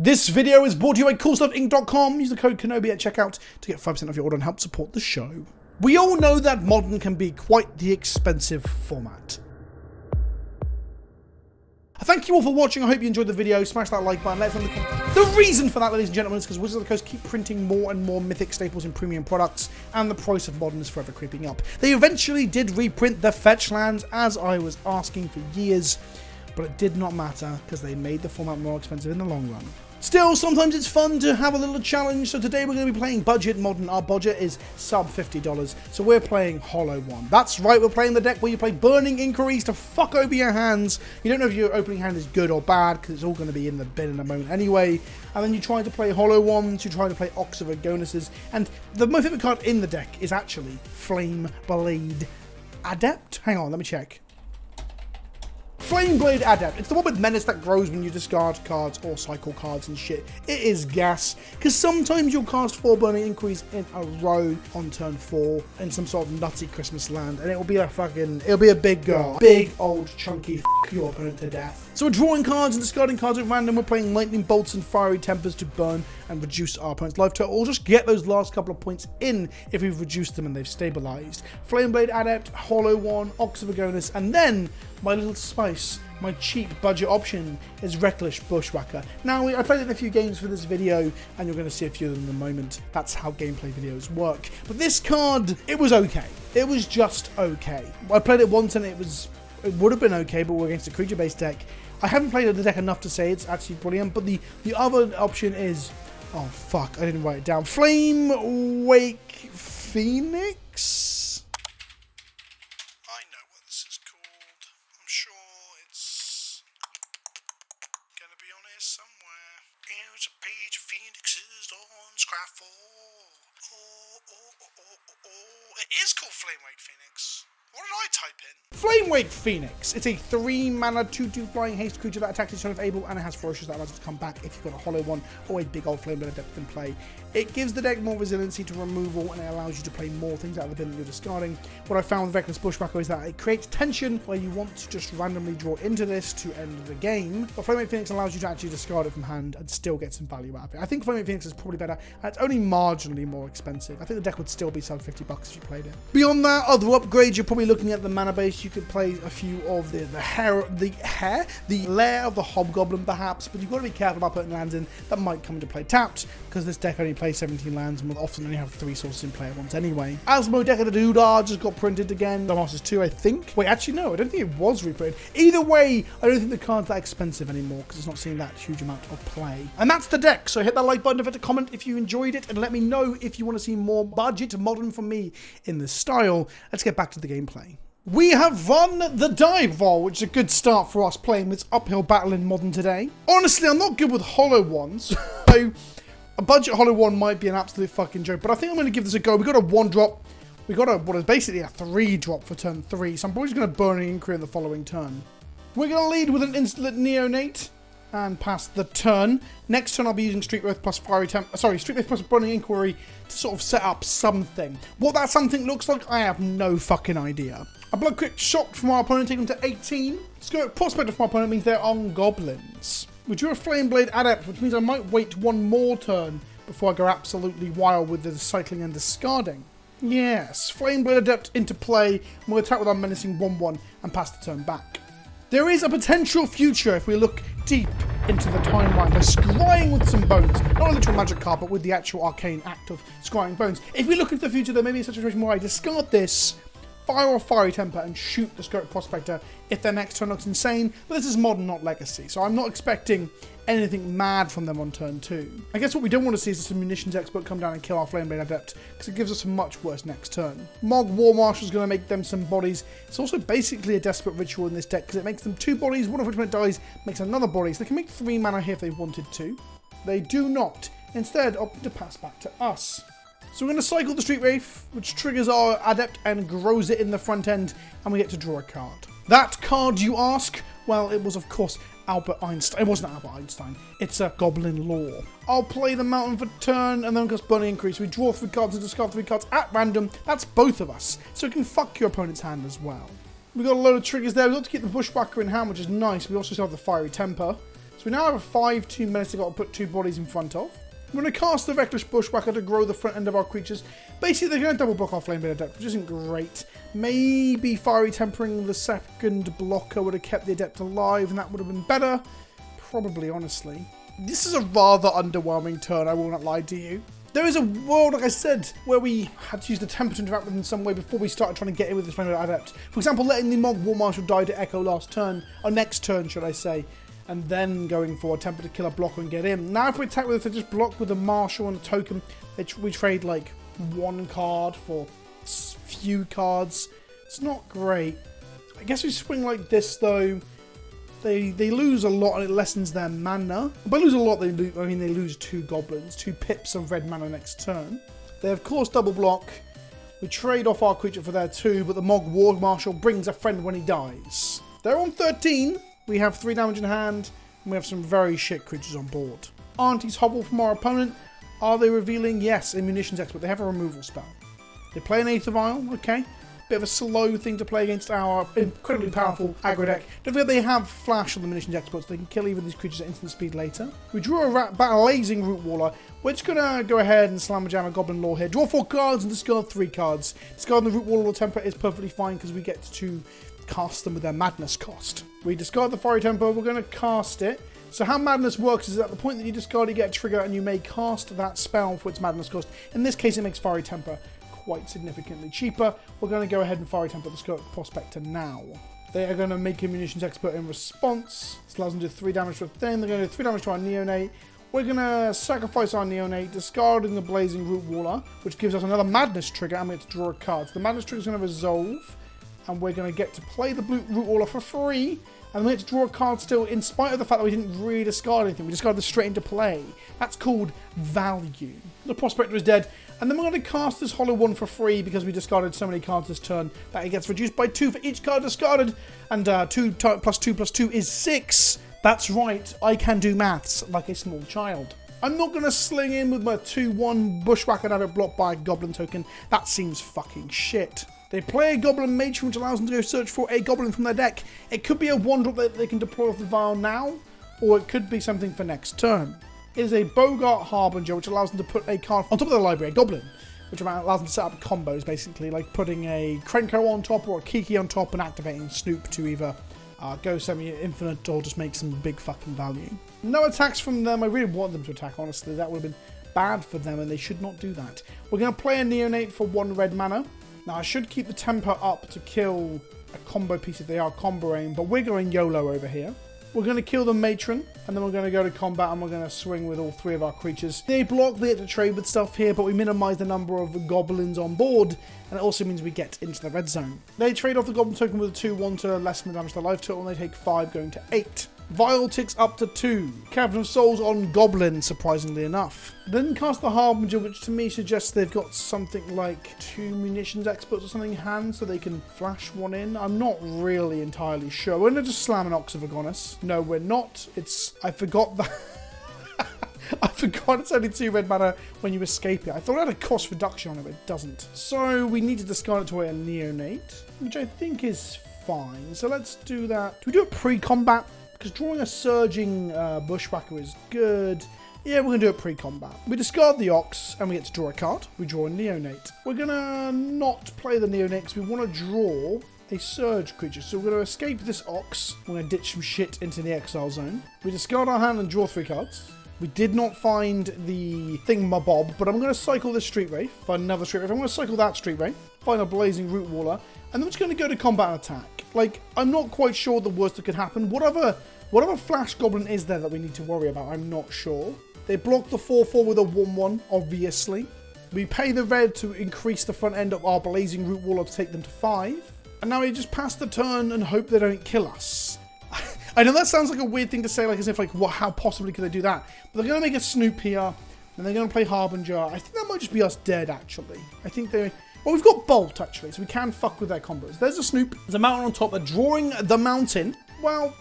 This video is brought to you by CoolStuffInc.com. Use the code Kenobi at checkout to get 5% off your order and help support the show. We all know that Modern can be quite the expensive format. Thank you all for watching. I hope you enjoyed the video. Smash that like button. Let us know in the comments. The reason for that, ladies and gentlemen, is because Wizards of the Coast keep printing more and more mythic staples and premium products, and the price of Modern is forever creeping up. They eventually did reprint the fetch lands, as I was asking for years, but it did not matter because they made the format more expensive in the long run. Still, sometimes it's fun to have a little challenge, so today we're going to be playing Budget Modern. Our budget is sub $50, so we're playing Hollow One. That's right, we're playing the deck where you play Burning Inquiries to fuck over your hands. You don't know if your opening hand is good or bad, because it's all going to be in the bin in a moment anyway. And then you try to play Hollow Ones, you try to play Ox of Agonis's, and the my favorite card in the deck is actually Flame Blade Adept. Hang on, let me check. Flame Blade Adept. It's the one with menace that grows when you discard cards or cycle cards and shit. It is gas, because sometimes you'll cast 4 Burning Inquiries in a row on turn 4 in some sort of nutty Christmas land, and it'll be a big girl. Big old chunky f your opponent to death. So we're drawing cards and discarding cards at random. We're playing Lightning Bolts and Fiery Tempers to burn and reduce our opponent's life total, or just get those last couple of points in if we've reduced them and they've stabilized. Flame Blade Adept, Hollow One, Ox of Agonis, and then my little spice, my cheap budget option is Reckless Bushwhacker. Now, I played it in a few games for this video, and you're going to see a few of them in a moment. That's how gameplay videos work. But this card, it was okay. It was just okay. I played it once and it would have been okay, but we're against a creature-based deck. I haven't played the deck enough to say it's actually brilliant, but the other option is, oh fuck, I didn't write it down. Flame Wake Phoenix? I know what this is called. I'm sure it's gonna be on here somewhere. Here's a page of Phoenixes on Scraffle. Oh. It is called Flame Wake Phoenix. What did I type in? Flame Wake Phoenix. It's a 3-mana 2/2 flying haste creature that attacks its turn if able, and it has Ferocious that allows it to come back if you've got a Hollow One or a big old Flame Blade Adept in play. It gives the deck more resiliency to removal, and it allows you to play more things out of the bin that you're discarding. What I found with Reckless Bushwhacker is that it creates tension where you want to just randomly draw into this to end the game, but Flame Wake Phoenix allows you to actually discard it from hand and still get some value out of it. I think Flame Wake Phoenix is probably better, and it's only marginally more expensive. I think the deck would still be sub $50 if you played it. Beyond that, other upgrades, you're probably looking at the mana base. You could play a few of the Lair of the Hobgoblin perhaps, but you've got to be careful about putting lands in that might come into play tapped, because this deck only plays 17 lands and will often only have 3 sources in play at once anyway. Asmo Deck of the Doodah just got printed again. The Masters 2, I think. Wait, actually no, I don't think it was reprinted. Either way, I don't think the card's that expensive anymore, because it's not seeing that huge amount of play. And that's the deck, so hit that like button, hit a comment if you enjoyed it, and let me know if you want to see more budget Modern from me in this style. Let's get back to the gameplay. We have won the dive roll, which is a good start for us playing this uphill battle in Modern today. Honestly, I'm not good with Hollow Ones, so a budget Hollow One might be an absolute fucking joke, but I think I'm going to give this a go. We got a 1-drop. We got what is basically a 3-drop for turn 3, so I'm probably just going to Burning Inquiry in the following turn. We're going to lead with an Instant Neonate and pass the turn. Next turn I'll be using Street Wraith plus Street Wraith plus Burning Inquiry to sort of set up something. What that something looks like, I have no fucking idea. A Blood Crypt Shock from our opponent, taken to 18. Skirt Prospector from our opponent means they're on Goblins. We drew a Flame Blade Adept, which means I might wait one more turn before I go absolutely wild with the cycling and discarding. Yes, Flame Blade Adept into play, and we'll attack with our menacing 1/1 and pass the turn back. There is a potential future if we look deep into the timeline by scrying with some bones. Not a literal magic card, but with the actual arcane act of scrying bones. If we look into the future, there may be a situation where I discard this, fire or Fiery Temper, and shoot the Skirt Prospector if their next turn looks insane. But this is Modern, not Legacy, so I'm not expecting anything mad from them on turn 2. I guess what we don't want to see is some Munitions Expert come down and kill our Flame Blade Adept, because it gives us a much worse next turn. Mog War Marshal is going to make them some bodies. It's also basically a Desperate Ritual in this deck, because it makes them 2 bodies, one of which when it dies makes another body, so they can make 3 mana here if they wanted to. They do not. Instead, opt to pass back to us. So we're going to cycle the Street Wraith, which triggers our Adept and grows it in the front end, and we get to draw a card. That card, you ask? Well, it was, of course, Albert Einstein. It wasn't Albert Einstein. It's a Goblin Lore. I'll play the Mountain for turn, and then cast Burning Increase. We draw 3 cards and discard 3 cards at random. That's both of us, so it can fuck your opponent's hand as well. We got a load of triggers there. We've got to keep the Bushwhacker in hand, which is nice. We also still have the Fiery Temper. So we now have a 5-2 menace they've got to put 2 bodies in front of. We're going to cast the Reckless Bushwhacker to grow the front end of our creatures. Basically, they're going to double block our Flame Blade Adept, which isn't great. Maybe Fiery Tempering the second blocker would have kept the Adept alive, and that would have been better. Probably, honestly. This is a rather underwhelming turn, I will not lie to you. There is a world, like I said, where we had to use the Temper to interact with in some way before we started trying to get in with this Flame Blade Adept. For example, letting the Mog War Marshal die to Echo last turn, or next turn, should I say. And then going for a Temper to kill a blocker and get in. Now if we attack with this, they just block with a Marshal and a token. We trade like 1 card for few cards. It's not great. I guess we swing like this though. They lose a lot and it lessens their mana. By lose a lot, I mean they lose 2 Goblins, 2 pips of red mana next turn. They of course double block. We trade off our creature for their 2, but the Mog War Marshal brings a friend when he dies. They're on 13. We have 3 damage in hand, and we have some very shit creatures on board. Auntie's Hovel from our opponent. Are they revealing? Yes, a Munitions Expert. They have a removal spell. They play an Aether Vial, okay. Bit of a slow thing to play against our incredibly powerful aggro deck. Don't forget they have Flash on the Munitions Experts. They can kill even these creatures at instant speed later. We drew a Blazing Root Waller. We're just going to go ahead and slam a jam a Goblin Lore here. Draw 4 cards and discard 3 cards. Discarding the Root Waller or Temper is perfectly fine because we get to cast them with their Madness cost. We discard the Fiery Temper, we're going to cast it. So how Madness works is at the point that you discard, you get a trigger and you may cast that spell for its Madness cost. In this case, it makes Fiery Temper quite significantly cheaper. We're going to go ahead and Fiery Temper the Skirk Prospector now. They are going to make a Munitions Expert in response. This allows them to do 3 damage to a thing. They're going to do 3 damage to our Neonate. We're going to sacrifice our Neonate, discarding the Blazing Root Waller, which gives us another Madness trigger, and we have to draw a card. So the Madness trigger is going to resolve. And we're going to get to play the Blue Root Waller for free. And we get to draw a card still, in spite of the fact that we didn't really discard anything. We discarded this straight into play. That's called value. The Prospector is dead. And then we're going to cast this Hollow One for free because we discarded so many cards this turn that it gets reduced by 2 for each card discarded. And 2 plus 2 plus 2 is 6. That's right. I can do maths like a small child. I'm not going to sling in with my 2-1 Bushwhacker and have it blocked by a Goblin token. That seems fucking shit. They play a Goblin Matron, which allows them to go search for a Goblin from their deck. It could be a 1-drop that they can deploy off the vial now, or it could be something for next turn. It is a Bogart Harbinger, which allows them to put a card on top of their library, a Goblin, which allows them to set up combos, basically, like putting a Krenko on top or a Kiki on top and activating Snoop to either go semi-infinite or just make some big fucking value. No attacks from them. I really want them to attack, honestly. That would have been bad for them, and they should not do that. We're going to play a Neonate for 1 red mana. Now, I should keep the Temper up to kill a combo piece if they are comboing, but we're going YOLO over here. We're going to kill the Matron, and then we're going to go to combat, and we're going to swing with all 3 of our creatures. They block, they get to trade with stuff here, but we minimize the number of Goblins on board, and it also means we get into the red zone. They trade off the Goblin token with a 2-1 to lessen the damage to their life total, and they take 5, going to 8. Vial ticks up to 2. Cavern of Souls on Goblin, surprisingly enough. Then cast the Harbinger, which to me suggests they've got something like 2 Munitions Experts or something in hand, so they can flash 1 in. I'm not really entirely sure. We're going to just slam an Ox of Agonis. No, we're not. I forgot that. I forgot it's only 2 red mana when you escape it. I thought it had a cost reduction on it, but it doesn't. So we need to discard it to a Neonate, which I think is fine. So let's do that. Do we do a pre-combat? Because drawing a Surging Bushwhacker is good. Yeah, we're going to do it pre-combat. We discard the Ox, and we get to draw a card. We draw a Neonate. We're going to not play the Neonate, because we want to draw a Surge creature. So we're going to escape this Ox. We're going to ditch some shit into the Exile Zone. We discard our hand and draw 3 cards. We did not find the Thingamabob, but I'm going to cycle this Street Wraith. Find another Street Wraith. I'm going to cycle that Street Wraith. Find a Blazing Root Waller. And then we're just going to go to combat and attack. Like, I'm not quite sure the worst that could happen. Whatever Flash Goblin is there that we need to worry about, I'm not sure. They block the 4-4 with a 1-1, obviously. We pay the red to increase the front end of our Blazing Root Waller to take them to 5. And now we just pass the turn and hope they don't kill us. I know that sounds like a weird thing to say, like as if, like, what? How possibly could they do that? But they're going to make a Snoop here, and they're going to play Harbinger. I think that might just be us dead, actually. I think they... Well, we've got Bolt, actually, so we can fuck with their combos. There's a Snoop. There's a mountain on top. They're drawing the mountain. Well,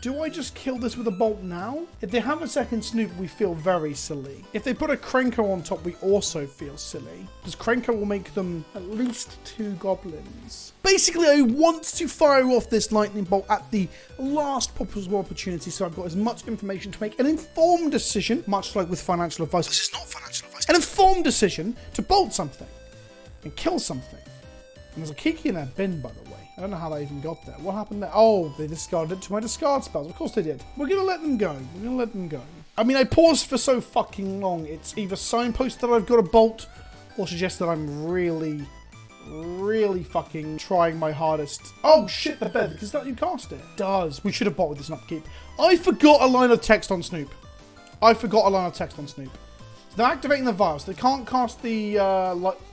Do I just kill this with a bolt now? If they have a second Snoop, we feel very silly. If they put a Krenko on top, we also feel silly. Because Krenko will make them at least 2 goblins. Basically, I want to fire off this lightning bolt at the last possible opportunity, so I've got as much information to make an informed decision, much like with financial advice. This is not financial advice. An informed decision to bolt something and kill something. And there's a Kiki in that bin, by the way. I don't know how they even got there. What happened there? Oh, they discarded it to my discard spells. Of course they did. We're going to let them go. We're going to let them go. I mean, I paused for so fucking long. It's either signpost that I've got a bolt or suggest that I'm really fucking trying my hardest. Oh, shit, the bed. Because that you cast it. It does. We should have bolted this and upkeep. I forgot a line of text on Snoop. So they're activating the vials. They can't cast the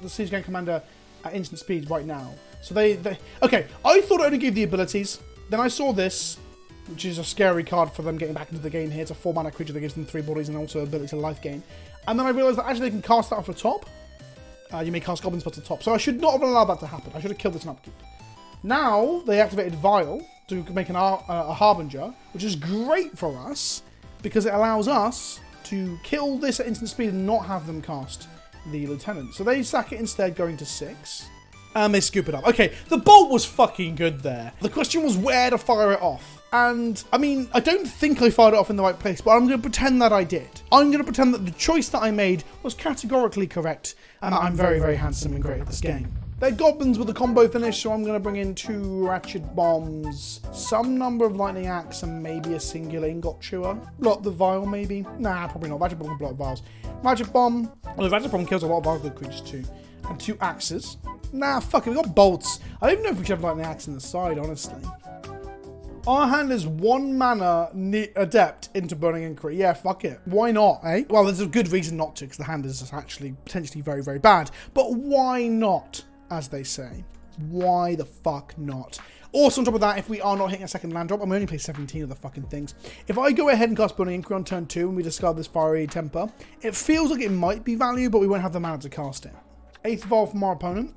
Siege Gang Commander at instant speed right now. So they okay, I thought it only gave the abilities. Then I saw this, which is a scary card for them getting back into the game here. It's a 4-mana creature that gives them 3 bodies and also ability to life gain. And then I realised that actually they can cast that off the top. You may cast Goblins spells at the top. So I should not have allowed that to happen. I should have killed this in upkeep. Now, they activated Vial to make a Harbinger, which is great for us because it allows us to kill this at instant speed and not have them cast the Lieutenant. So they sack it instead, going to 6. And they scoop it up. Okay, the bolt was fucking good there. The question was where to fire it off. And, I mean, I don't think I fired it off in the right place, but I'm going to pretend that I did. I'm going to pretend that the choice that I made was categorically correct, and I'm very, very handsome and great at this game. They're Goblins with a combo finish, so I'm going to bring in 2 Ratchet Bombs, some number of Lightning Axe, and maybe a singular Ingot Chewer. Block the Vial, maybe? Nah, probably not. Ratchet Bomb can block Vials. Ratchet Bomb. Well, the Ratchet Bomb kills a lot of other good creatures too. And 2 Axes. Nah, fuck it, we got bolts. I don't even know if we should have Lightning Axe in the side, honestly. Our hand is 1 mana Adept into Burning Inquiry. Yeah, fuck it. Why not, eh? Well, there's a good reason not to, because the hand is actually potentially very, very bad. But why not, as they say? Why the fuck not? Also, on top of that, if we are not hitting a second land drop, and we only play 17 of the fucking things, if I go ahead and cast Burning Inquiry on turn 2 and we discard this Fiery Temper, it feels like it might be value, but we won't have the mana to cast it. 8th Evolve from our opponent.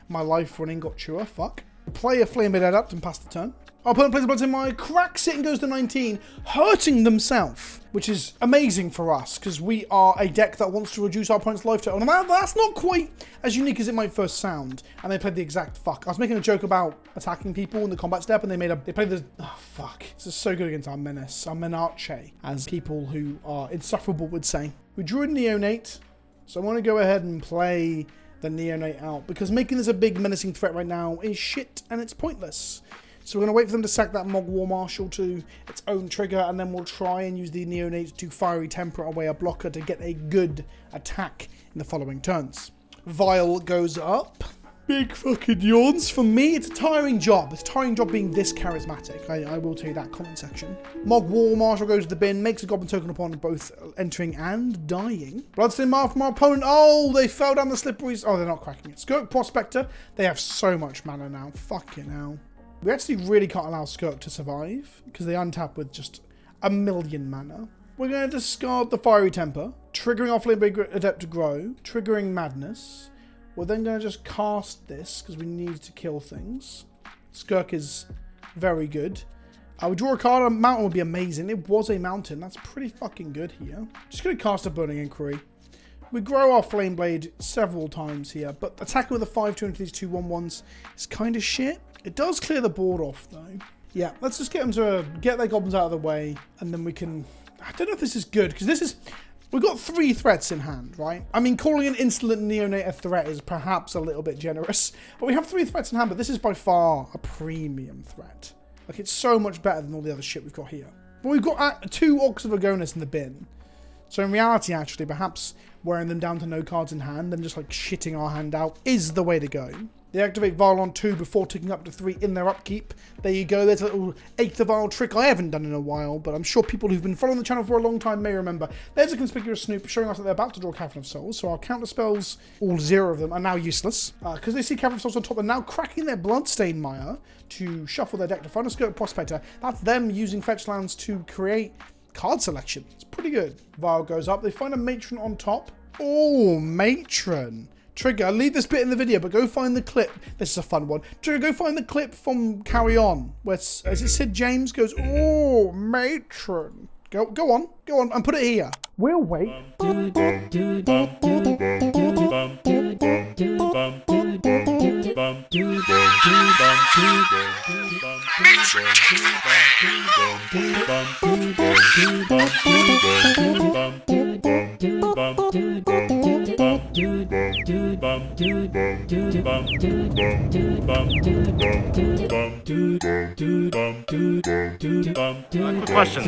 My life for an Ingot Chewer, fuck. Play a Flame Adept and pass the turn. Our opponent plays a Blood in my cracks it and goes to 19, hurting themselves, which is amazing for us, because we are a deck that wants to reduce our opponent's life total. And that's not quite as unique as it might first sound. And they played the exact fuck. I was making a joke about attacking people in the combat step, and they played this. Oh, fuck. This is so good against our Menace, our Menarche, as people who are insufferable would say. We drew a Neonate, so I want to go ahead and play the Neonate out, because making this a big menacing threat right now is shit, and it's pointless. So we're going to wait for them to sack that Mog War Marshal to its own trigger, and then we'll try and use the Neonate to Fiery Temper away a blocker to get a good attack in the following turns. Vial goes up. Big fucking yawns. For me, it's a tiring job. It's a tiring job being this charismatic. I will tell you that, comment section. Mog War Marshal goes to the bin, makes a Goblin token upon both entering and dying. Bloodstained Mark from our opponent. Oh, they fell down the slipperies. Oh, they're not cracking it. Skirk Prospector. They have so much mana now. Fucking hell. We actually really can't allow Skirk to survive, because they untap with just 1,000,000 mana. We're going to discard the Fiery Temper, triggering our Flame Adept to grow, triggering Madness. We're then going to just cast this, because we need to kill things. Skirk is very good. We draw a card. A mountain would be amazing. It was a mountain. That's pretty fucking good here. Just going to cast a Burning Inquiry. We grow our Flame Blade several times here, but attacking with a 5/2 into these 2 1/1s is kind of shit. It does clear the board off, though. Yeah, let's just get them to get their Goblins out of the way, and then we can... I don't know if this is good, because this is... We've got 3 threats in hand, right? I mean, calling an Insolent Neonate a threat is perhaps a little bit generous, but we have 3 threats in hand, but this is by far a premium threat. Like, it's so much better than all the other shit we've got here. But we've got 2 Orcs of Agonis in the bin. So in reality, actually, perhaps wearing them down to no cards in hand and just, like, shitting our hand out is the way to go. They activate Vial on 2 before ticking up to 3 in their upkeep. There you go. There's a little 8th of Vial trick I haven't done in a while, but I'm sure people who've been following the channel for a long time may remember. There's a Conspicuous Snoop showing us that they're about to draw Cavern of Souls, so our counter spells, all 0 of them, are now useless. Because they see Cavern of Souls on top, they're now cracking their Bloodstained Mire to shuffle their deck to find a Skirk Prospector. That's them using fetch lands to create card selection. It's pretty good. Vial goes up. They find a Matron on top. Oh, Matron. Trigger, leave this bit in the video, but go find the clip. This is a fun one. Trigger, go find the clip from Carry On, where is it Sid James goes, "Oh, matron." Go on, and put it here. We'll wait. Quick question.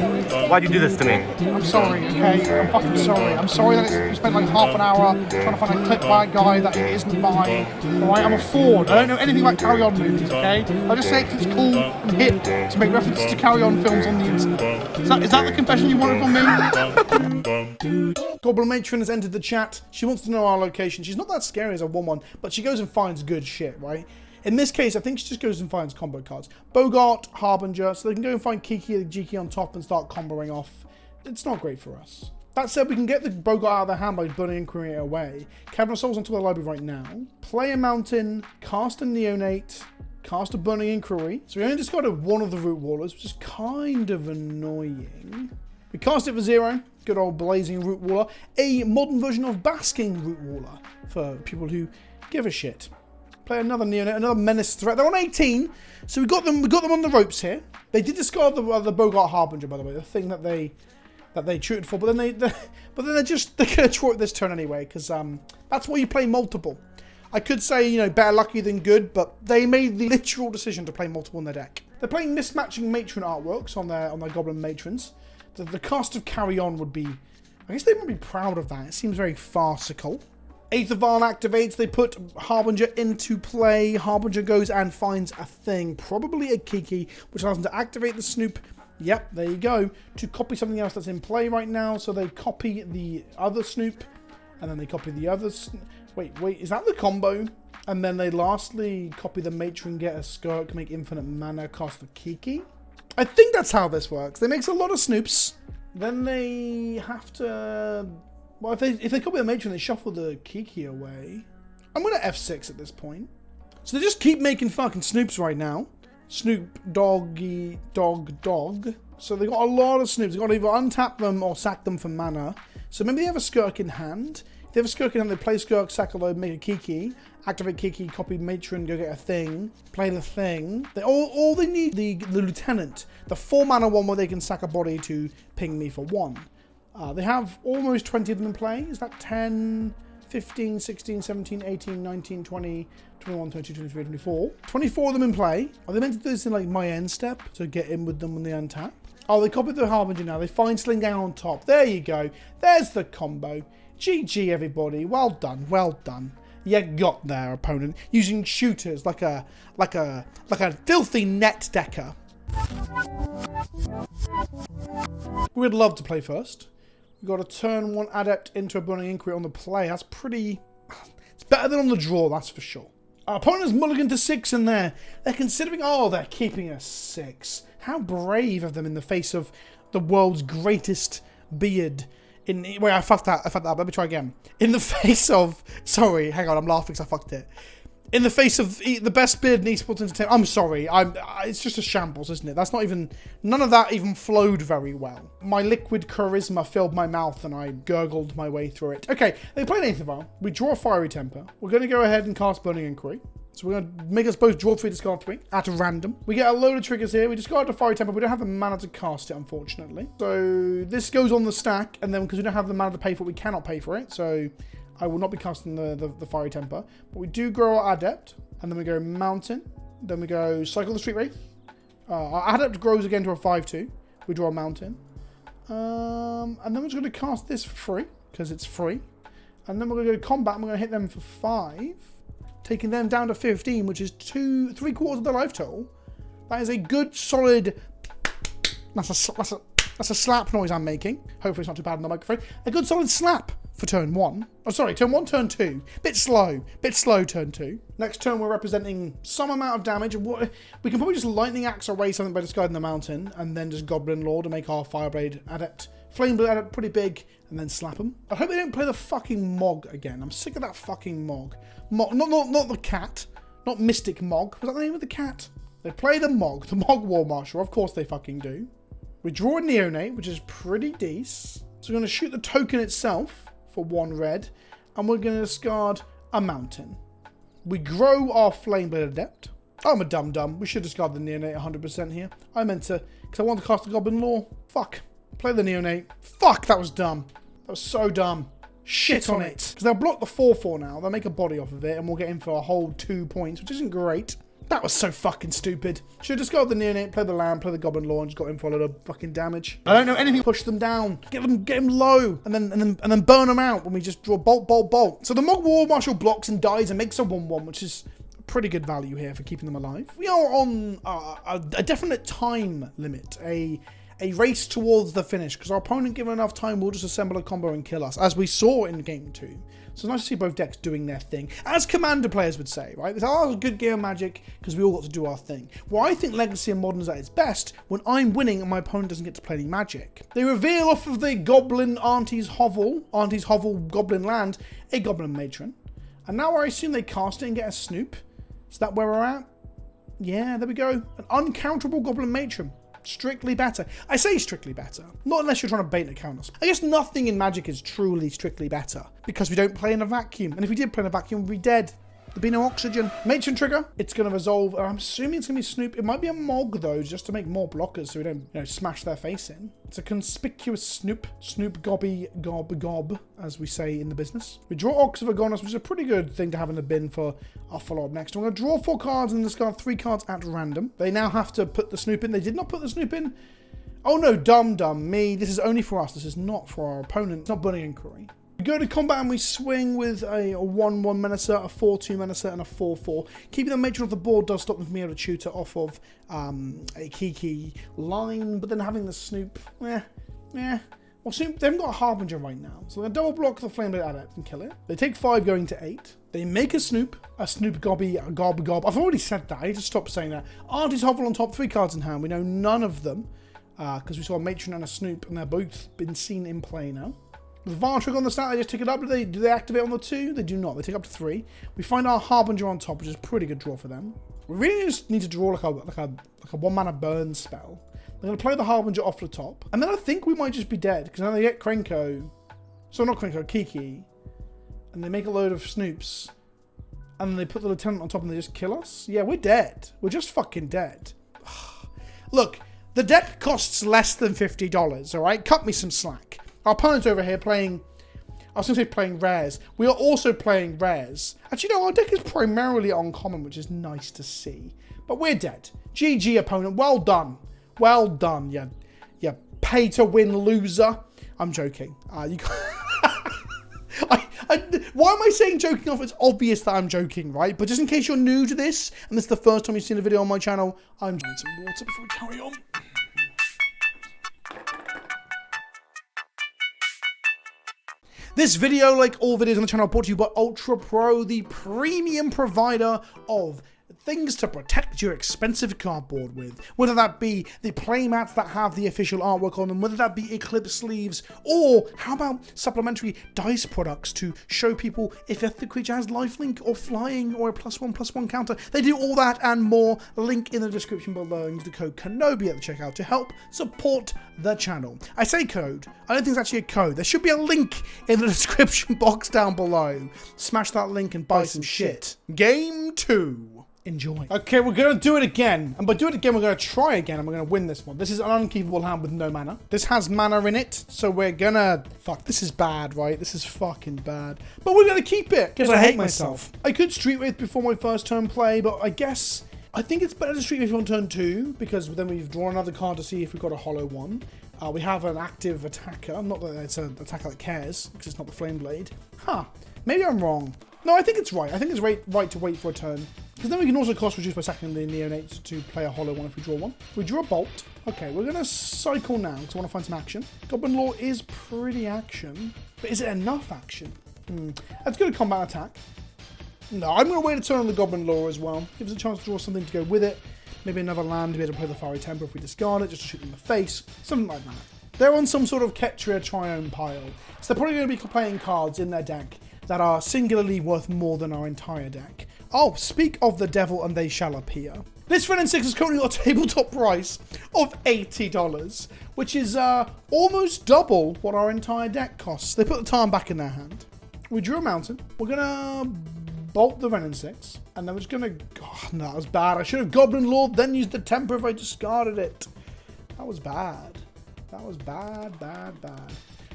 Why'd you do this to me? I'm sorry, okay? I'm fucking sorry. I'm sorry that we spent like half an hour trying to find a clip by a guy that it isn't by. Alright, I'm a Ford. I don't know anything about Carry On movies, okay? I just say it 'cause it's cool and hip to make references to Carry On films on the internet. Is that the confession you wanted from me? Goblin Matron has entered the chat. She wants to know our location. She's not that scary as a woman, but she goes and finds good shit, right? In this case, I think she just goes and finds combo cards. Bogart, Harbinger, so they can go and find Kiki and Jiki on top and start comboing off. It's not great for us. That said, we can get the Bogart out of their hand by burning Inquiry away. Cavern of Souls onto the library right now. Play a Mountain, cast a Neonate, cast a Burning Inquiry. So we only discarded one of the Root Wallers, which is kind of annoying. We cast it for 0. Good old Blazing Root Waller. A modern version of Basking Root Waller for people who give a shit. Play another Neonate, another Menace threat. They're on 18, so we got them on the ropes here. They did discard the Bogart Harbinger, by the way, the thing that they shooted for. But then they're gonna draw it this turn anyway, because that's why you play multiple. I could say, you know, better lucky than good, but they made the literal decision to play multiple in their deck. They're playing mismatching matron artworks on their Goblin Matrons. The cast of Carry On would be, I guess they would be proud of that. It seems very farcical. Aetherval activates, they put Harbinger into play. Harbinger goes and finds a thing, probably a Kiki, which allows them to activate the Snoop. Yep, there you go. To copy something else that's in play right now, so they copy the other Snoop, and then they copy the other... Wait, is that the combo? And then they lastly copy the Matron, get a Skirk, make infinite mana, cast the Kiki? I think that's how this works. They make a lot of Snoops, then they have to... Well, if they copy the Matron, they shuffle the Kiki away. I'm going to F6 at this point. So they just keep making fucking Snoops right now. Snoop, doggy, dog. So they got a lot of Snoops. They've got to either untap them or sack them for mana. So maybe they have a Skirk in hand. If they have a Skirk in hand, they play Skirk, sack a load, make a Kiki. Activate Kiki, copy Matron, go get a thing. Play the thing. All they need, the Lieutenant. The 4 mana one where they can sack a body to ping me for 1. They have almost 20 of them in play. Is that 10, 15, 16, 17, 18, 19, 20, 21, 22, 23, 24? 24 of them in play. Are they meant to do this in like my end step to get in with them when they untap? Oh, they copied the Harbinger now. They find Sling Gang on top. There you go. There's the combo. GG, everybody. Well done. Well done. You got their opponent using shooters like a filthy net decker. We'd love to play first. We've got a turn 1 Adept into a Burning Inquiry on the play. That's pretty... It's better than on the draw, that's for sure. Our opponent's mulligan to 6 in there. They're considering... Oh, they're keeping a 6. How brave of them in the face of the world's greatest beard. Wait, I fucked that. Let me try again. In the face of... Sorry, hang on, I'm laughing because I fucked it. In the face of the best beard in esports entertainment. I'm sorry. It's just a shambles, isn't it? That's not even... None of that even flowed very well. My liquid charisma filled my mouth and I gurgled my way through it. Okay, they play an Aetherval. We draw a Fiery Temper. We're going to go ahead and cast Burning Inquiry. So we're going to make us both draw 3, discard 3 at random. We get a load of triggers here. We discard a Fiery Temper. We don't have the mana to cast it, unfortunately. So this goes on the stack. And then because we don't have the mana to pay for it, we cannot pay for it. So I will not be casting the Fiery Temper. But we do grow our Adept. And then we go Mountain. Then we go Cycle the Street Wraith. Our Adept grows again to a 5/2. We draw a Mountain. And then we're just going to cast this for free. Because it's free. And then we're going to go Combat. And we're going to hit them for 5. Taking them down to 15, which is 3/4 of the life total. That is a good, solid... That's a slap noise I'm making. Hopefully it's not too bad on the microphone. A good, solid slap for turn 1. Oh, sorry, turn 1, turn 2. Bit slow turn 2. Next turn we're representing some amount of damage. We can probably just Lightning Axe away something by discarding the Mountain, and then just Goblin Lord to make our Fireblade Adept Flame Blade Adept pretty big, and then slap them. I hope they don't play the fucking Mog again. I'm sick of that fucking Mog. Not the cat. Not Mystic Mog. Was that the name of the cat? They play the Mog War Marshal. Of course they fucking do. We draw a Neonate, which is pretty decent. So we're going to shoot the token itself for 1 red, and we're going to discard a mountain. We grow our Flame Blade Adept. Oh, I'm a dum-dum. We should discard the Neonate 100% here. I meant to, because I want to cast the Goblin Lore. Fuck. Play the Neonate. Fuck, that was dumb. That was so dumb. Shit on it. Because they'll block the 4/4 now. They'll make a body off of it, and we'll get in for a whole 2 points, which isn't great. That was so fucking stupid. Should have discarded the Neonate, play the land, play the Goblin Lore, and just got in for a lot of fucking damage. I don't know anything. Push them down. Get them low. And then burn them out when we just draw bolt, bolt, bolt. So the Mog War Marshal blocks and dies and makes a 1/1, which is pretty good value here for keeping them alive. We are on a definite time limit, a race towards the finish, because our opponent, given enough time, will just assemble a combo and kill us, as we saw in game 2. So it's nice to see both decks doing their thing, as Commander players would say, right? It's a good game of Magic, because we all got to do our thing. Well, I think Legacy and Modern is at its best when I'm winning and my opponent doesn't get to play any Magic. They reveal off of the Goblin Auntie's Hovel Goblin Land, a Goblin Matron. And now I assume they cast it and get a Snoop. Is that where we're at? Yeah, there we go. An uncounterable Goblin Matron. Strictly better. I say strictly better. Not unless you're trying to bait and count us. I guess nothing in Magic is truly strictly better, because we don't play in a vacuum. And if we did play in a vacuum, we'd be dead. There'd be no oxygen. Matron trigger. It's going to resolve. I'm assuming it's going to be Snoop. It might be a Mog, though, just to make more blockers so we don't, smash their face in. It's a conspicuous Snoop. Snoop gobby gob, as we say in the business. We draw Ox of Agonis, which is a pretty good thing to have in the bin for our follow-up next. We're going to draw 4 cards and discard 3 cards at random. They now have to put the Snoop in. They did not put the Snoop in. Oh no, dumb me. This is only for us. This is not for our opponent. It's not Burning Inquiry. We go to combat and we swing with a 1/1 Menacer, a 4/2 Menacer, and a 4/4. Keeping the Matron off the board does stop them from being able to shoot it off of a Kiki line, but then having the Snoop, Well, Snoop, they haven't got a Harbinger right now, so they're going to double block the Flame Blade Adept and kill it. They take 5 going to 8. They make a Snoop gobby, a gob. I've already said that. I need to stop saying that. Auntie's Hovel on top, 3 cards in hand. We know none of them, because we saw a Matron and a Snoop, and they're both been seen in play now. With Vartrig on the start, they just take it up. Do they activate on the 2? They do not. They take up to 3. We find our Harbinger on top, which is a pretty good draw for them. We really just need to draw like a 1-mana burn spell. They're going to play the Harbinger off the top. And then I think we might just be dead, because now they get Krenko. So not Krenko, Kiki. And they make a load of Snoops. And then they put the Lieutenant on top and they just kill us? Yeah, we're dead. We're just fucking dead. Look, the deck costs less than $50, alright? Cut me some slack. Our opponent's over here playing, I was going to say playing rares. We are also playing rares. Actually, no, our deck is primarily uncommon, which is nice to see. But we're dead. GG, opponent. Well done. Well done, you pay-to-win loser. I'm joking. Why am I saying joking off? It's obvious that I'm joking, right? But just in case you're new to this, and this is the first time you've seen a video on my channel, I'm drinking some water before we carry on. This video, like all videos on the channel, brought to you by Ultra Pro, the premium provider of things to protect your expensive cardboard with. Whether that be the playmats that have the official artwork on them, whether that be Eclipse sleeves, or how about supplementary dice products to show people if the creature has lifelink or flying or a +1/+1 counter. They do all that and more. Link in the description below. Use the code KENOBI at the checkout to help support the channel. I say code. I don't think it's actually a code. There should be a link in the description box down below. Smash that link and buy some shit. Game 2. Enjoy. Okay, we're going to do it again. And by do it again, we're going to try again and we're going to win this one. This is an unkeepable hand with no mana. This has mana in it, so we're going to... Fuck, this is bad, right? This is fucking bad. But we're going to keep it, because I hate myself. I could Street Wraith before my first turn play, but I guess... I think it's better to Street Wraith on turn 2, because then we've drawn another card to see if we've got a hollow one. We have an active attacker. Not that it's an attacker that cares, because it's not the Flame Blade. Huh. Maybe I'm wrong. No, I think it's right. I think it's right to wait for a turn. Because then we can also cost reduce by sacking the Neonate to play a hollow one if we draw one. We draw a Bolt. Okay, we're going to cycle now because I want to find some action. Goblin Lore is pretty action. But is it enough action? Let's go to combat attack. No, I'm going to wait a turn on the Goblin Lore as well. Gives us a chance to draw something to go with it. Maybe another land to be able to play the Fiery Temper if we discard it, just to shoot them in the face. Something like that. They're on some sort of Ketria Triome pile. So they're probably going to be playing cards in their deck that are singularly worth more than our entire deck. Oh, speak of the devil and they shall appear. This Ren and 6 has currently got a tabletop price of $80, which is almost double what our entire deck costs. They put the time back in their hand. We drew a mountain. We're going to bolt the Ren and 6. And then we're just going to... God, no, that was bad. I should have Goblin Lord, then used the temper if I discarded it. That was bad. That was bad, bad, bad.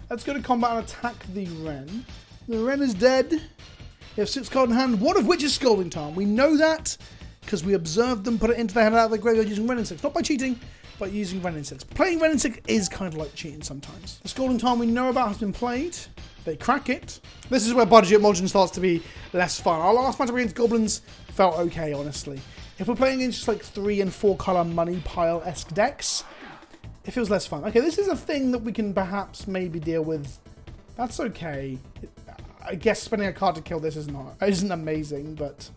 Let's go to combat and attack the Ren. The Ren is dead. We have 6 cards in hand, one of which is Scalding Tarn. We know that because we observed them put it into their hand out of the graveyard using Ren and 6. Not by cheating, but using Ren and 6. Playing Ren and 6 is kind of like cheating sometimes. The Scalding Tarn we know about has been played. They crack it. This is where budget modern starts to be less fun. Our last matchup against Goblins felt okay, honestly. If we're playing against just like 3 and 4 color money pile-esque decks, it feels less fun. Okay, this is a thing that we can perhaps maybe deal with. That's okay. I guess spending a card to kill this isn't amazing, but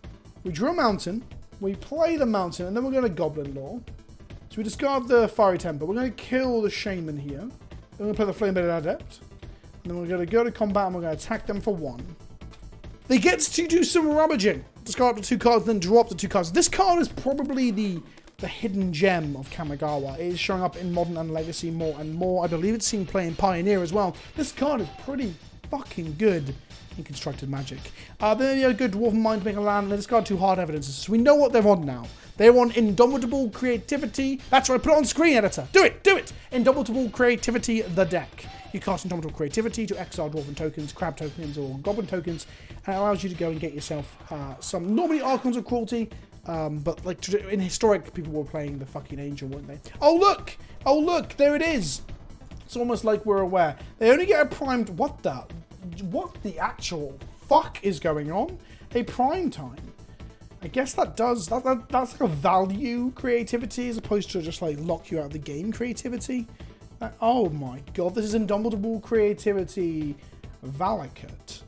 we drew a mountain. We play the mountain, and then we're going to Goblin Lore. So we discard the Fiery Temper. We're going to kill the Shaman here. Then we're going to play the Flame-Bearded Adept. And then we're going to go to combat, and we're going to attack them for 1. They get to do some rummaging. Discard up to 2 cards, then drop the 2 cards. This card is probably the hidden gem of Kamigawa. It is showing up in Modern and Legacy more and more. I believe it's seen play in Pioneer as well. This card is pretty fucking good in Constructed Magic. Then you go Dwarven Mind to make a land, and they discard 2 hard evidences. So we know what they're on now. They're on Indomitable Creativity. That's right, put it on screen, editor. Do it, do it! Indomitable Creativity, the deck. You cast Indomitable Creativity to exile Dwarven tokens, Crab tokens, or Goblin tokens, and it allows you to go and get yourself some, normally Archons of Cruelty, but like in Historic, people were playing the fucking Angel, weren't they? Oh look! Oh look, there it is! It's almost like we're aware. They only get a primed... What the actual fuck is going on? A prime time. I guess that does... That's like a value creativity as opposed to just like lock you out of the game creativity. Oh my god, this is Indomitable Creativity Valakut.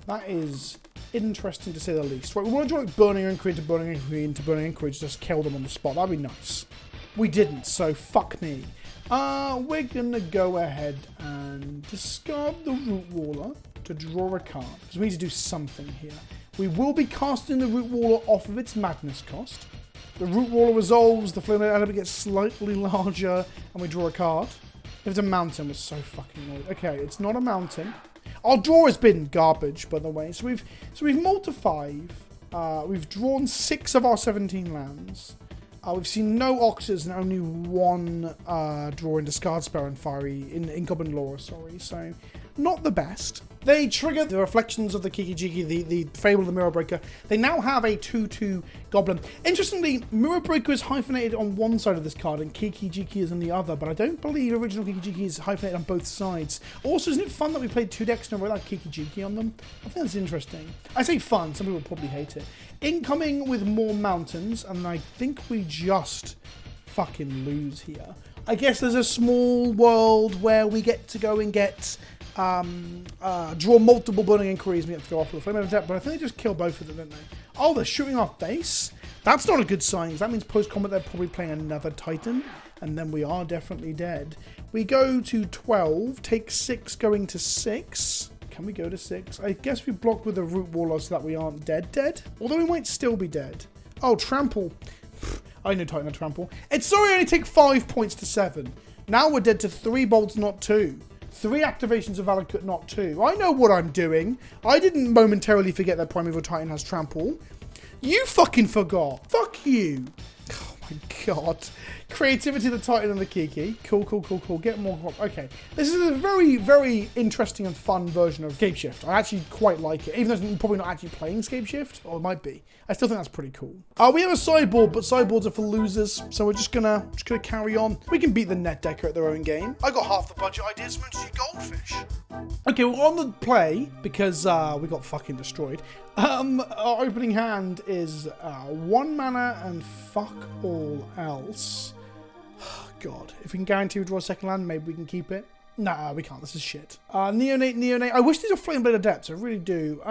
That is interesting to say the least. Right, we want to do like Burning Inquiry into Burning Inquiry into Burning Inquiry to just kill them on the spot. That'd be nice. We didn't, so fuck me. We're gonna go ahead and discard the Root Waller to draw a card, because we need to do something here. We will be casting the Root Waller off of its madness cost. The Root Waller resolves, the Flame Element gets slightly larger, and we draw a card. If it's a mountain, we're so fucking annoyed. Okay, it's not a mountain. Our draw has been garbage, by the way. So we've multi 5. We've drawn 6 of our 17 lands. We've seen no Oxes and only 1 draw in Discard Spell and Fiery in Goblin Lore, sorry. So not the best. They trigger the Reflections of the Kiki-Jiki, the Fable of the Mirror Breaker. They now have a 2/2 Goblin. Interestingly, Mirror Breaker is hyphenated on one side of this card and Kiki-Jiki is on the other, but I don't believe original Kiki-Jiki is hyphenated on both sides. Also, isn't it fun that we played 2 decks in a row without Kiki-Jiki on them? I think that's interesting. I say fun, some people probably hate it. Incoming with more mountains, and I think we just fucking lose here. I guess there's a small world where we get to go and get... draw multiple Burning Inquiries and we have to go off with the Flame Adept, but I think they just kill both of them, don't they? Oh, they're shooting our face? That's not a good sign. That means post-combat they're probably playing another Titan, and then we are definitely dead. We go to 12, take 6 going to 6. Can we go to 6? I guess we block with the Root Waller so that we aren't dead. Although we might still be dead. Oh, Trample. I know Titan and Trample. It's sorry I only take 5 points to 7. Now we're dead to 3 bolts, not 2. 3 activations of Valakut, not 2. I know what I'm doing. I didn't momentarily forget that Primeval Titan has Trample. You fucking forgot. Fuck you. Oh my god. Creativity of the Titan and the Kiki. Cool. Get more. Okay. This is a very, very interesting and fun version of Scapeshift. I actually quite like it. Even though it's probably not actually playing Scapeshift. Or it might be. I still think that's pretty cool. We have a sideboard, but sideboards are for losers. So we're just gonna carry on. We can beat the net decker at their own game. I got half the budget ideas from Emergency Goldfish. Okay, we're on the play because we got fucking destroyed. Our opening hand is 1 mana and fuck all else. God, if we can guarantee we draw a second land, maybe we can keep it. Nah, we can't. This is shit. Neonate. I wish these were Flame-Blade Adepts. I really do.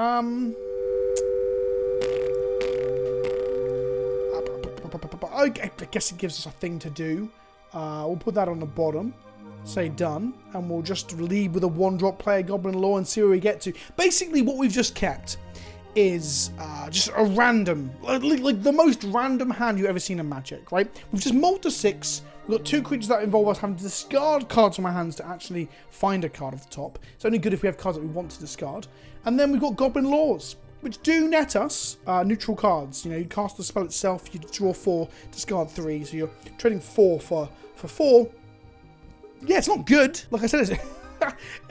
I guess it gives us a thing to do. We'll put that on the bottom. say done, and we'll just lead with a 1-drop player Goblin Lore and see where we get to. Basically, what we've just kept is just a random, like the most random hand you've ever seen in Magic, right? We've just mulled to 6. We've got 2 creatures that involve us having to discard cards from our hands to actually find a card at the top. It's only good if we have cards that we want to discard. And then we've got Goblin Lores, which do net us neutral cards. You know, you cast the spell itself, you draw 4, discard 3, so you're trading 4 for 4. Yeah, it's not good. Like I said,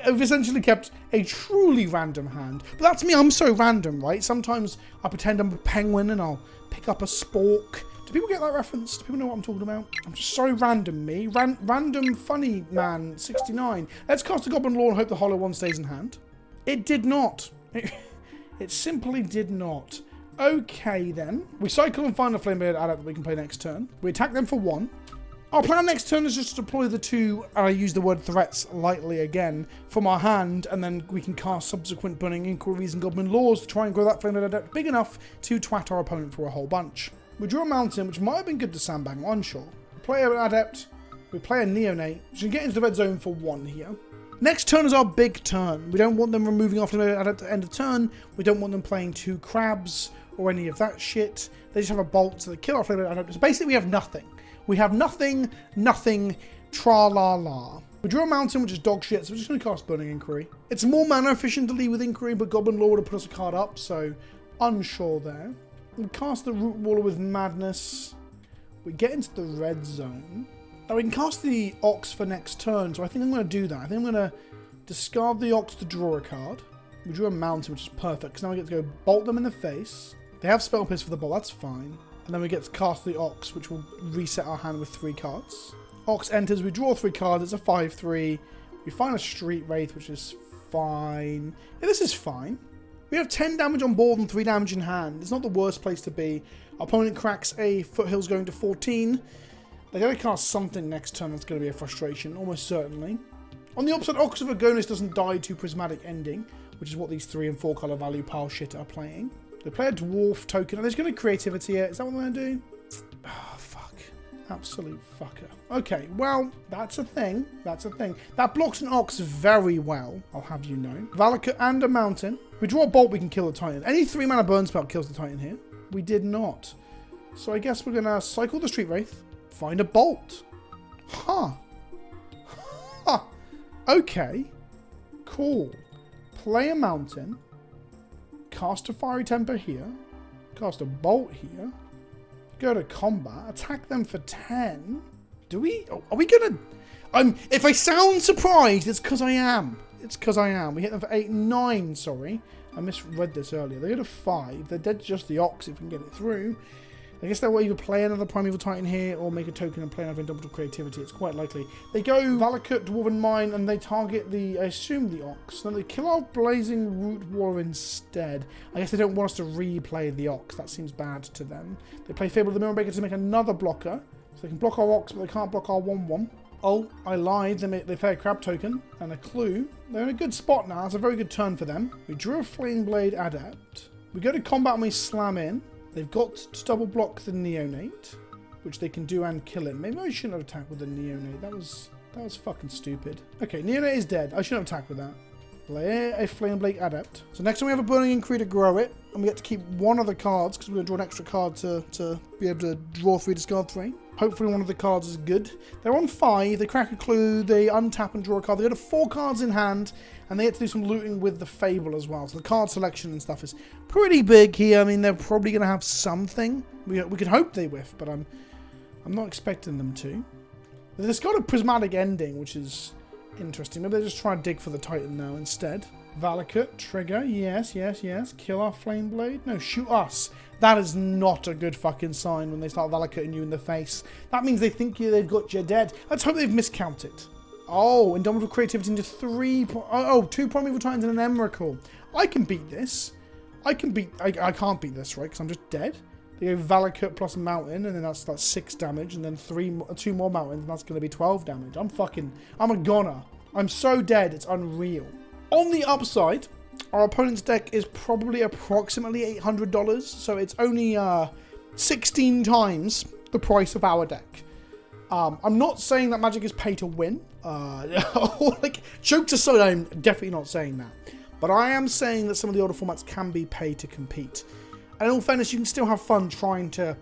I've essentially kept a truly random hand. But that's me, I'm so random, right? Sometimes I pretend I'm a penguin and I'll pick up a spork. Do people get that reference? Do people know what I'm talking about? I'm just so random, me. Random funny man 69. Let's cast a Goblin Lore and hope the hollow one stays in hand. It did not. It simply did not. Okay, then. We cycle and find a Flame-Bearded Adept that we can play next turn. We attack them for 1. Our plan next turn is just to deploy the 2, and I use the word threats lightly again, from our hand, and then we can cast subsequent Burning Inquiries and Goblin Lores to try and grow that Flame-Bearded Adept big enough to twat our opponent for a whole bunch. We drew a mountain, which might have been good to sandbag, I'm unsure. We play an Adept, we play a Neonate, which can get into the red zone for 1 here. Next turn is our big turn. We don't want them removing off the Adept at the end of turn. We don't want them playing 2 crabs or any of that shit. They just have a bolt, so they kill our Flame-Bearded Adept. So basically we have nothing. We have nothing, tra-la-la. We drew a mountain, which is dog shit, so we're just going to cast Burning Inquiry. It's more mana efficient to lead with Inquiry, but Goblin Lore would have put us a card up, so unsure there. We cast the Root Waller with Madness. We get into the red zone. Now we can cast the Ox for next turn, so I think I'm going to do that. I think I'm going to discard the Ox to draw a card. We drew a mountain, which is perfect, because now we get to go bolt them in the face. They have Spell Pierce for the bolt, that's fine. And then we get to cast the Ox, which will reset our hand with 3 cards. Ox enters, we draw 3 cards, it's a 5/3. We find a Street Wraith, which is fine. Yeah, this is fine. We have 10 damage on board and 3 damage in hand. It's not the worst place to be. Our opponent cracks a Foothills going to 14. They're going to cast something next turn that's going to be a frustration, almost certainly. On the opposite, Ox of Agonis doesn't die to Prismatic Ending, which is what these 3 and 4 color value pile shit are playing. They play a Dwarf token. Are they just going to Creativity it? Is that what they're going to do? Oh, fuck. Absolute fucker. Okay, well, that's a thing. That's a thing. That blocks an Ox very well, I'll have you know. Valakut and a Mountain. We draw a Bolt, we can kill the Titan. Any 3-mana burn spell kills the Titan here. We did not. So I guess we're going to cycle the Street Wraith. Find a Bolt. Huh. Huh. Okay. Cool. Play a Mountain. Cast a Fiery Temper here. Cast a Bolt here. Go to combat. Attack them for 10. Do we? Are we gonna? If I sound surprised, it's because I am. It's because I am. We hit them for 8, 9. Sorry, I misread this earlier. They go to 5. They're dead to just the Ox if we can get it through. I guess they'll either play another Primeval Titan here or make a token and play another Indomitable Creativity. It's quite likely. They go Valakut, Dwarven Mine, and they target the, I assume, the Ox. Then they kill our Blazing Root Waller instead. I guess they don't want us to replay the Ox. That seems bad to them. They play Fable of the Mirror Maker to make another blocker. So they can block our Ox, but they can't block our 1/1. Oh, I lied. They play a Crab token and a Clue. They're in a good spot now. It's a very good turn for them. We drew a Flame Blade Adept. We go to combat and we slam in. They've got to double block the Neonate, which they can do and kill him. Maybe I shouldn't have attacked with the Neonate. That was fucking stupid. Okay, Neonate is dead. I shouldn't have attacked with that. Play a Flame Blade Adept. So next time we have a Burning Inquiry to grow it, and we get to keep 1 of the cards, because we're going to draw an extra card to be able to draw 3, discard 3. Hopefully one of the cards is good. They're on 5, they crack a Clue, they untap and draw a card. They go to 4 cards in hand, and they get to do some looting with the Fable as well. So the card selection and stuff is pretty big here. I mean, they're probably going to have something. We could hope they whiff, but I'm not expecting them to. There's got a Prismatic Ending, which is interesting. Maybe they're just trying to dig for the Titan now instead. Valakut, trigger, yes. Kill our Flame Blade. No, shoot us. That is not a good fucking sign when they start Valakutting you in the face. That means they think they've got you dead. Let's hope they've miscounted. Oh, Indomitable Creativity into 3... Oh, 2 Primeval Titans and an Emrakul. I can beat this. I can't beat this, right? Because I'm just dead. They go Valakut plus Mountain, and then that's like 6 damage, and then 2 more Mountains, and that's going to be 12 damage. I'm a goner. I'm so dead, it's unreal. On the upside, our opponent's deck is probably approximately $800, so it's only 16 times the price of our deck. I'm not saying that Magic is pay to win. Like, jokes aside, I'm definitely not saying that. But I am saying that some of the older formats can be pay to compete. And in all fairness, you can still have fun trying to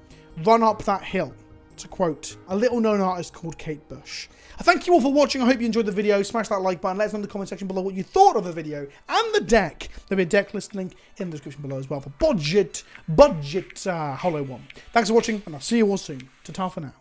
run up that hill. To quote a little-known artist called Kate Bush. I thank you all for watching. I hope you enjoyed the video. Smash that like button. Let us know in the comment section below what you thought of the video and the deck. There'll be a deck list link in the description below as well for budget Hollow One. Thanks for watching, and I'll see you all soon. Ta-ta for now.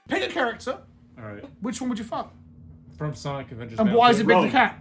Pick a character. Alright. Which one would you fuck? From Sonic Adventures. And why is it Big the Cat?